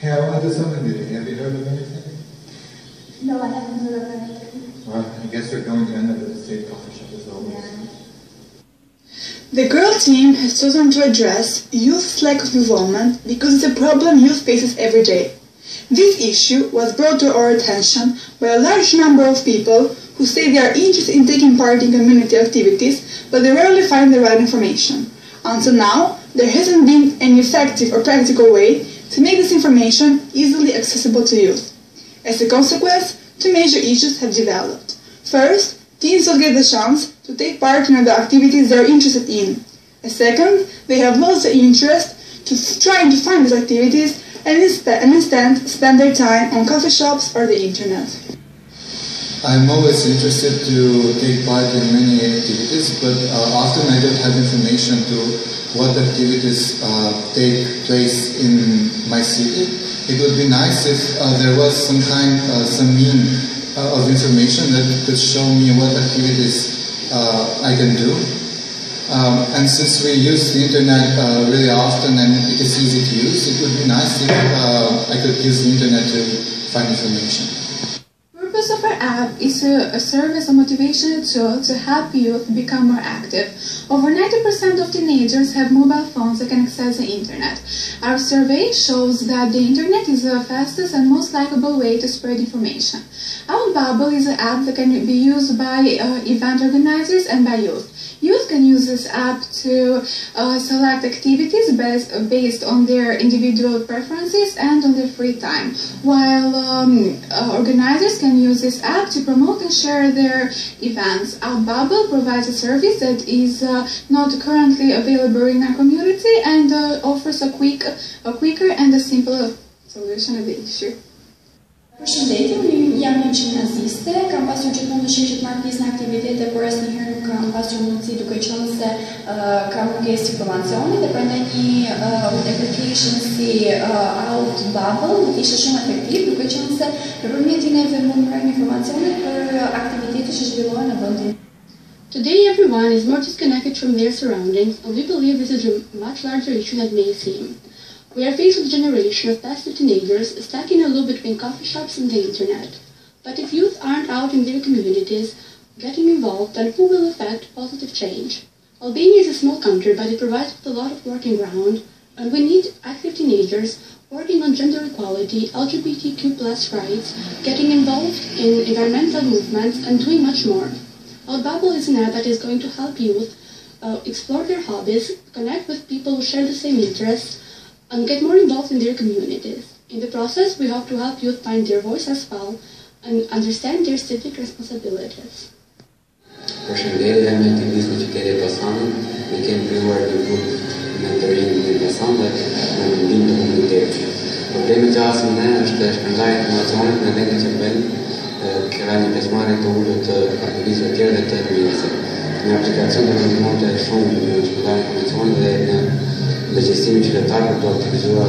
How other something did it? Have you heard of anything? No, I haven't heard of anything. Well, I guess they're going to end up at the state coffee shop as always. Yeah. The girl team has chosen to address youth's lack of involvement because it's a problem youth faces every day. This issue was brought to our attention by a large number of people who say they are interested in taking part in community activities, but they rarely find the right information. Until now, there hasn't been any effective or practical way to make this information easily accessible to youth. As a consequence, two major issues have developed. First, teens don't get the chance to take part in the activities they are interested in. Second, they have lost the interest to trying to find these activities and instead spend their time on coffee shops or the internet. I'm always interested to take part in many activities, but often I don't have information to what activities take place in my city. It would be nice if there was some means of information that could show me what activities I can do. And since we use the internet really often and it is easy to use, it would be nice if I could use the internet to find information. The purpose of our app is to serve as a motivational tool to help youth become more active. Over 90% of teenagers have mobile phones that can access the internet. Our survey shows that the internet is the fastest and most likable way to spread information. Outbubble is an app that can be used by event organizers and by youth. Youth can use this app to select activities based on their individual preferences and on their free time, while organizers can use this app to promote and share their events. Outbubble provides a service that is not currently available in our community and offers a quicker and a simpler solution of the issue. Përshëndetje, unë jam një gjimnaziste, kam pasur gjithmonë dëshirë të marr pjesë në aktivitete, por asnjëherë nuk kam pasur mundësi duke qenë se kam mungesë informacioni dhe prandaj një application si Outbubble më ishte shumë efektiv, duke qenë se nëpërmjet i neve mund të marrim informacione për aktivitete që zhvillohen në vendin. Today everyone is more disconnected from their surroundings, and we believe this is a much larger issue than it may seem. We are faced with a generation of passive teenagers stuck in a loop between coffee shops and the internet. But if youth aren't out in their communities, getting involved, then who will effect positive change? Albania is a small country, but it provides with a lot of working ground, and we need active teenagers working on gender equality, LGBTQ+ rights, getting involved in environmental movements, and doing much more. Outbubble is an app that is going to help youth explore their hobbies, connect with people who share the same interests, and get more involved in their communities. In the process, we hope to help youth find their voice as well and understand their civic responsibilities. Përshëndetje, me aktivistë në qytetin e Elbasanit, ne kemi krijuar një grup mentoring në Elbasan dhe në mendim të komunitetit. Problemi që asim ne është shpërndarja e informacionit në vendin që bën kërra një pjesëmarrje të ulët të aktivistëve të tjerë dhe të njerëzve. Një aplikacion do të ndihmonte shumë në shpërndarjen e informacionit dhe në legjësimin qytetar për të aktivizuar